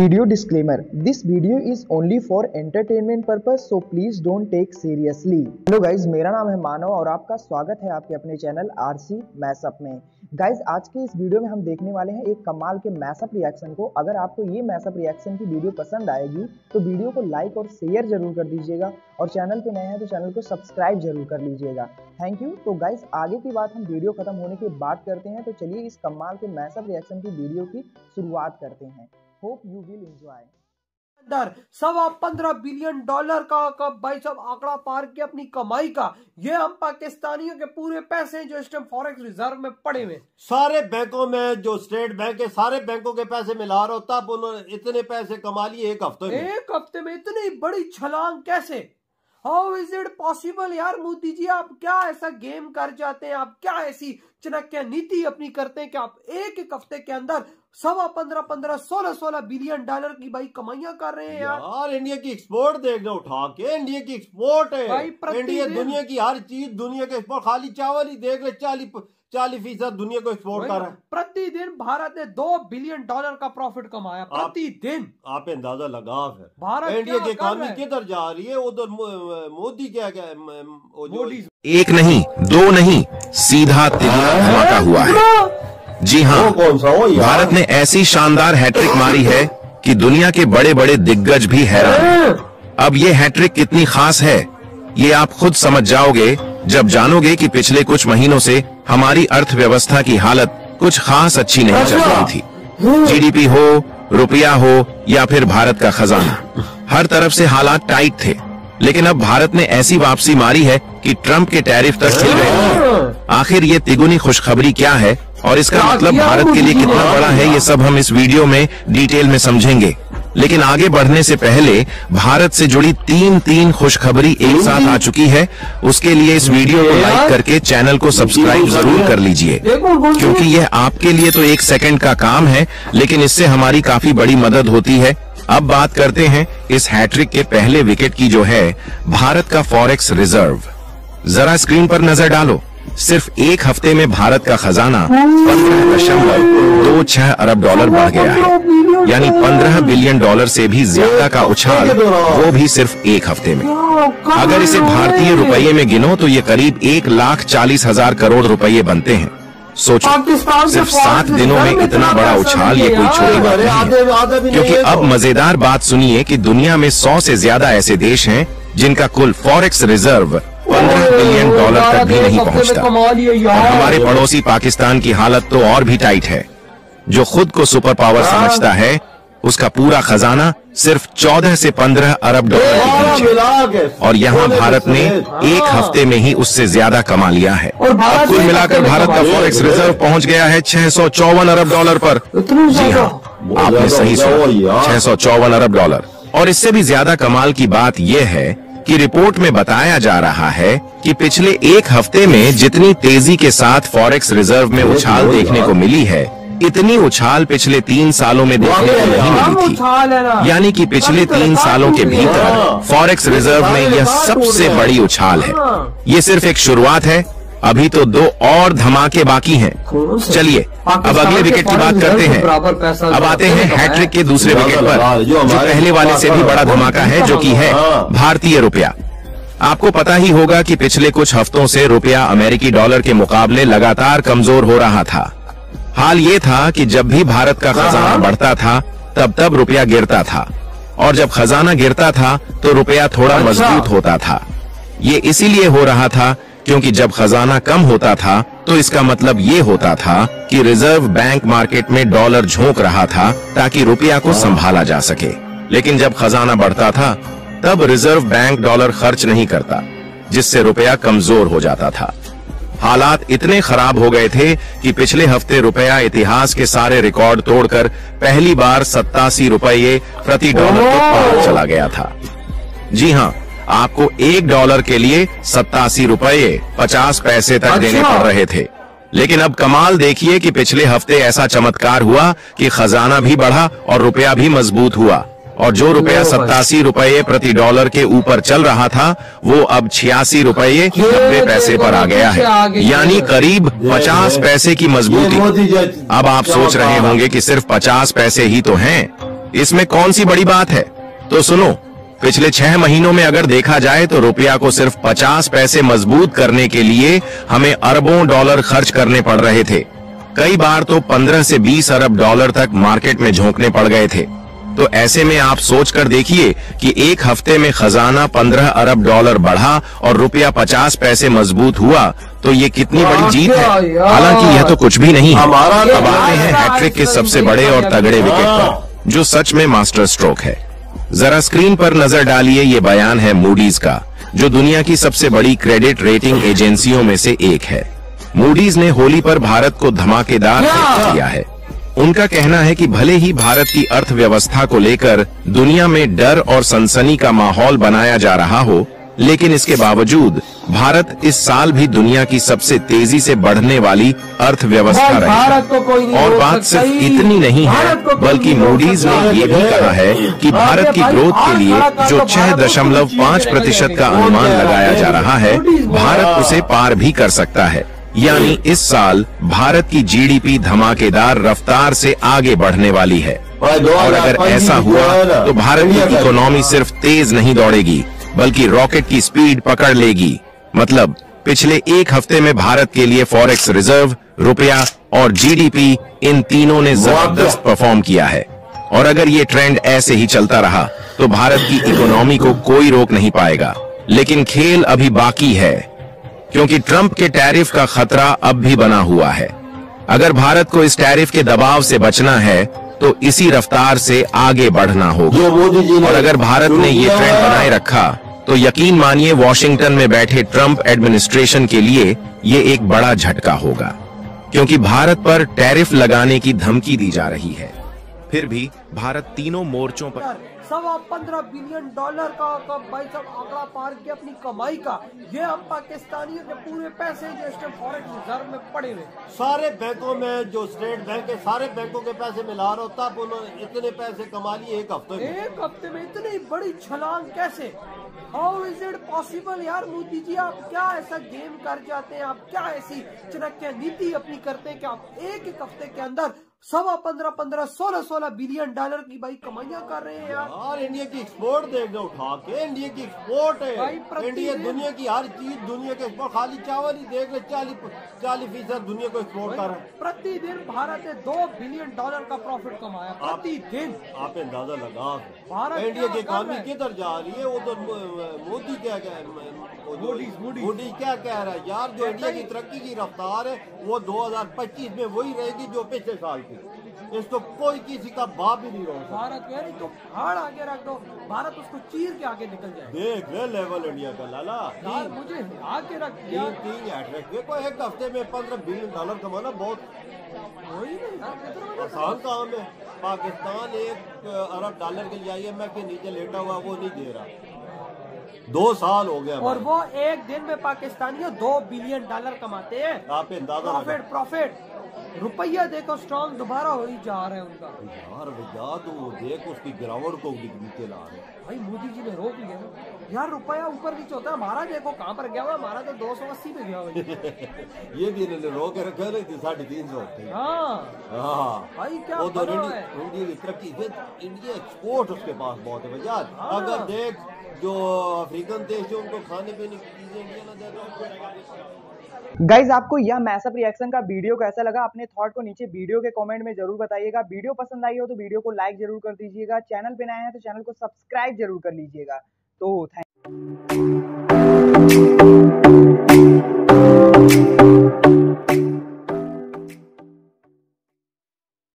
Video disclaimer: This video is only for entertainment purpose, so please don't take seriously. Hello guys, मेरा नाम है मानव और आपका स्वागत है आपके अपने चैनल आरसी मैशअप में। गाइज, आज के इस वीडियो में हम देखने वाले हैं एक कमाल के मैशअप रिएक्शन को। अगर आपको ये मैशअप रिएक्शन की वीडियो पसंद आएगी तो वीडियो को लाइक और शेयर जरूर कर दीजिएगा और चैनल पे नए हैं तो चैनल को सब्सक्राइब जरूर कर लीजिएगा। Thank you. तो गाइज, आगे की बात हम वीडियो खत्म होने के बाद करते हैं, तो चलिए इस कमाल के मैशअप रिएक्शन की वीडियो की शुरुआत करते हैं। Hope you will enjoy. अंदर $15 बिलियन का भाई सब आंकड़ा पार किया अपनी कमाई का। ये हम पाकिस्तानियों के पूरे पैसे जो इस टाइम फॉरेक्स रिजर्व में पड़े हुए, सारे बैंकों में जो स्टेट बैंक है सारे बैंकों के पैसे मिला रहा हो, तब उन्होंने इतने पैसे कमा लिए एक हफ्ते में। इतनी बड़ी छलांग कैसे? How is it possible? यार मोदी जी, आप क्या ऐसा गेम कर जाते हैं? आप क्या ऐसी चाणक्य नीति अपनी करते हैं कि आप एक हफ्ते के अंदर 15 16 बिलियन डॉलर की भाई कमाइयां कर रहे हैं? यार इंडिया की एक्सपोर्ट देखना उठा के, इंडिया की एक्सपोर्ट है भाई, इंडिया दुनिया की हर चीज, दुनिया के एक्सपोर्ट, खाली चावल ही देख ले 40% दुनिया को एक्सपोर्ट कर रहा है। प्रतिदिन भारत ने $2 बिलियन का प्रॉफिट कमाया प्रतिदिन। आप अंदाजा लगा फिर भारत इंडिया की इकॉनमी किधर जा रही है। उधर मोदी क्या मोदी एक नहीं, दो नहीं, सीधा तिगुना धमाका हुआ है। जी हाँ, भारत ने ऐसी शानदार हैट्रिक मारी है कि दुनिया के बड़े बड़े दिग्गज भी हैरान हैं। अब ये हैट्रिक कितनी खास है ये आप खुद समझ जाओगे जब जानोगे कि पिछले कुछ महीनों से हमारी अर्थव्यवस्था की हालत कुछ खास अच्छी नहीं चल रही थी। जीडीपी हो, रुपया हो या फिर भारत का खजाना, हर तरफ से हालात टाइट थे। लेकिन अब भारत ने ऐसी वापसी मारी है कि ट्रंप के टैरिफ तक हिल गए हैं। आखिर ये तिगुनी खुशखबरी क्या है और इसका मतलब भारत के लिए कितना बड़ा है, ये सब हम इस वीडियो में डिटेल में समझेंगे। लेकिन आगे बढ़ने से पहले भारत से जुड़ी तीन खुशखबरी एक साथ आ चुकी है। उसके लिए इस वीडियो को लाइक करके चैनल को सब्सक्राइब जरूर कर लीजिए, क्योंकि यह आपके लिए तो 1 सेकंड का काम है, लेकिन इससे हमारी काफी बड़ी मदद होती है। अब बात करते हैं इस हैट्रिक के पहले विकेट की, जो है भारत का फॉरेक्स रिजर्व। जरा स्क्रीन पर नजर डालो। सिर्फ एक हफ्ते में भारत का खजाना 15.26 अरब डॉलर बढ़ गया है, यानी $15 बिलियन से भी ज्यादा का उछाल, वो भी सिर्फ एक हफ्ते में। अगर इसे भारतीय रुपये में गिनो तो ये करीब 1,40,000 करोड़ रुपए बनते हैं। सोचो, सिर्फ 7 दिनों में इतना बड़ा उछाल, ये कोई छोटी बात नहीं है। क्योंकि अब मजेदार बात सुनिए कि दुनिया में 100 से ज्यादा ऐसे देश हैं जिनका कुल फॉरेक्स रिजर्व $15 बिलियन तक भी नहीं पहुंचता। और हमारे पड़ोसी पाकिस्तान की हालत तो और भी टाइट है। जो खुद को सुपर पावर समझता है, उसका पूरा खजाना सिर्फ 14 से 15 अरब डॉलर के बीच है, और यहाँ भारत ने एक हफ्ते में ही उससे ज्यादा कमा लिया है। अब कुल मिलाकर भारत का फॉरेक्स रिजर्व पहुंच गया है 654 अरब डॉलर पर। जी हाँ, आपने सही सुना, 654 अरब डॉलर। और इससे भी ज्यादा कमाल की बात यह है कि रिपोर्ट में बताया जा रहा है कि पिछले एक हफ्ते में जितनी तेजी के साथ फॉरेक्स रिजर्व में उछाल देखने को मिली है, इतनी उछाल पिछले 3 सालों में देखने को नहीं मिली थी। यानी कि पिछले 3 सालों के भीतर फॉरेक्स रिजर्व में यह सबसे बड़ी उछाल है। ये सिर्फ एक शुरुआत है, अभी तो 2 और धमाके बाकी हैं। चलिए अब अगले विकेट की बात करते हैं। अब आते हैं हैट्रिक के दूसरे विकेट पर, जो पहले वाले से भी बड़ा धमाका है, जो कि है भारतीय रुपया। आपको पता ही होगा कि पिछले कुछ हफ्तों से रुपया अमेरिकी डॉलर के मुकाबले लगातार कमजोर हो रहा था। हाल ये था कि जब भी भारत का खजाना बढ़ता था तब रुपया गिरता था, और जब खजाना गिरता था तो रुपया थोड़ा मजबूत होता था। ये इसीलिए हो रहा था क्योंकि जब खजाना कम होता था तो इसका मतलब ये होता था कि रिजर्व बैंक मार्केट में डॉलर झोंक रहा था ताकि रुपया को संभाला जा सके। लेकिन जब खजाना बढ़ता था तब रिजर्व बैंक डॉलर खर्च नहीं करता, जिससे रुपया कमजोर हो जाता था। हालात इतने खराब हो गए थे कि पिछले हफ्ते रुपया इतिहास के सारे रिकॉर्ड तोड़कर पहली बार 87 रुपये प्रति डॉलर के पार चला गया था। जी हाँ, आपको $1 के लिए 87 रुपये 50 पैसे तक देने पड़ रहे थे। लेकिन अब कमाल देखिए कि पिछले हफ्ते ऐसा चमत्कार हुआ कि खजाना भी बढ़ा और रुपया भी मजबूत हुआ, और जो रुपया 87 रुपये प्रति डॉलर के ऊपर चल रहा था वो अब 86 रुपये 90 पैसे पर आ गया है, यानी करीब 50 पैसे की मजबूती। अब आप सोच रहे होंगे कि सिर्फ 50 पैसे ही तो हैं, इसमें कौन सी बड़ी बात है? तो सुनो, पिछले 6 महीनों में अगर देखा जाए तो रुपया को सिर्फ 50 पैसे मजबूत करने के लिए हमें अरबों डॉलर खर्च करने पड़ रहे थे। कई बार तो 15 से 20 अरब डॉलर तक मार्केट में झोंकने पड़ गए थे। तो ऐसे में आप सोच कर देखिए कि एक हफ्ते में खजाना 15 अरब डॉलर बढ़ा और रुपया 50 पैसे मजबूत हुआ, तो ये कितनी बड़ी जीत है। हालांकि यह तो कुछ भी नहीं है। अब आते हैं हैट्रिक के सबसे बड़े और तगड़े विकेट पर, जो सच में मास्टर स्ट्रोक है। जरा स्क्रीन पर नजर डालिए, ये बयान है मूडीज का, जो दुनिया की सबसे बड़ी क्रेडिट रेटिंग एजेंसियों में से एक है। मूडीज ने होली पर भारत को धमाकेदार रेटिंग दिया है। उनका कहना है कि भले ही भारत की अर्थव्यवस्था को लेकर दुनिया में डर और सनसनी का माहौल बनाया जा रहा हो, लेकिन इसके बावजूद भारत इस साल भी दुनिया की सबसे तेजी से बढ़ने वाली अर्थव्यवस्था रही। और बात सिर्फ इतनी नहीं है, बल्कि मूडीज ने ये भी कहा है कि भारत की ग्रोथ के लिए जो 6.5% का अनुमान लगाया जा रहा है, भारत उसे पार भी कर सकता है। यानी इस साल भारत की जीडीपी धमाकेदार रफ्तार से आगे बढ़ने वाली है। और अगर ऐसा हुआ तो भारत की इकोनॉमी सिर्फ तेज नहीं दौड़ेगी, बल्कि रॉकेट की स्पीड पकड़ लेगी। मतलब पिछले एक हफ्ते में भारत के लिए फॉरेक्स रिजर्व, रुपया और जीडीपी, इन तीनों ने जबरदस्त परफॉर्म किया है। और अगर ये ट्रेंड ऐसे ही चलता रहा तो भारत की इकोनॉमी को कोई रोक नहीं पाएगा। लेकिन खेल अभी बाकी है, क्योंकि ट्रंप के टैरिफ का खतरा अब भी बना हुआ है। अगर भारत को इस टैरिफ के दबाव से बचना है तो इसी रफ्तार से आगे बढ़ना होगा। और अगर भारत ने ये ट्रेंड बनाए रखा तो यकीन मानिए वॉशिंगटन में बैठे ट्रंप एडमिनिस्ट्रेशन के लिए ये एक बड़ा झटका होगा, क्योंकि भारत पर टैरिफ लगाने की धमकी दी जा रही है। फिर भी भारत तीनों मोर्चों पर 15 बिलियन डॉलर का भाई साहब आंकड़ा पार किया अपनी कमाई का। ये हम पाकिस्तानियों के पूरे पैसे जो इस टाइम फॉरेक्स रिजर्व में पड़े हुए, सारे बैंकों में जो स्टेट बैंक है, सारे बैंकों के पैसे मिला रहा होता, उन्होंने इतने पैसे कमा लिए एक हफ्ते में। इतनी बड़ी छलांग कैसे? हाउ इज इट पॉसिबल यार? मोदी जी, आप क्या ऐसा गेम कर जाते हैं? आप क्या ऐसी चाणक्य नीति अपनी करते हैं कि आप एक हफ्ते के अंदर 15, 16 बिलियन डॉलर की भाई कमाइयां कर रहे हैं यार। इंडिया की एक्सपोर्ट देख लो उठा के, इंडिया की एक्सपोर्ट है। इंडिया दुनिया की हर चीज, दुनिया के एक्सपोर्ट, खाली चावल ही देख ले 40% दुनिया को एक्सपोर्ट कर रहा है। प्रतिदिन भारत ने 2 बिलियन डॉलर का प्रॉफिट कमाया प्रतिदिन। आप अंदाजा लगा इंडिया की इकॉनमी किधर जा रही है। वो तो मोदी क्या मोदी क्या कह रहा है यार, जो इंडिया की तरक्की की रफ्तार है वो 2025 में वही रहेगी जो पिछले साल की। इसको कोई किसी का बाप भी नहीं रोक। भारत कह रही तो पहाड़ आगे रख दो, भारत उसको चीर के आगे निकल जाए। देख ले लेवल इंडिया का लाला यार, मुझे आगे रख दिया। देखो एक हफ्ते में 15 बिलियन डॉलर कमाना बहुत आसान काम है। पाकिस्तान 1 अरब डॉलर के लिए IMF के नीचे लेटा हुआ, वो नहीं दे रहा। 2 साल हो गया और वो एक दिन में पाकिस्तानियों 2 बिलियन डॉलर कमाते हैं। आप अंदाजा प्रॉफिट रुपया देखो स्ट्रॉन्ग दोबारा हो ही जा रहा है उनका। यार भैया तो देख उसकी गिरावट को नीचे ला रहे भाई। मोदी जी ने रोक लिया यार, रुपया ऊपर नीचे होता है। हमारा देखो कहाँ पर गया हुआ, हमारा तो 280 पे गया हुआ। ये भी इन्होंने रोक के रखा है 350। हाँ भाई, क्या इंडिया की तरक्की, इंडिया एक्सपोर्ट उसके पास बहुत है भैया। अगर देख जो अफ्रीकन देश है उनको खाने पीने की चीजें इंडिया ना दे रहा। गाइज, आपको यह मैसअप रिएक्शन का वीडियो कैसा लगा? अपने थॉट को नीचे वीडियो के कमेंट में जरूर बताइएगा। वीडियो पसंद आई हो तो वीडियो को लाइक जरूर कर दीजिएगा। चैनल पे नए हैं तो चैनल को सब्सक्राइब जरूर कर लीजिएगा। तो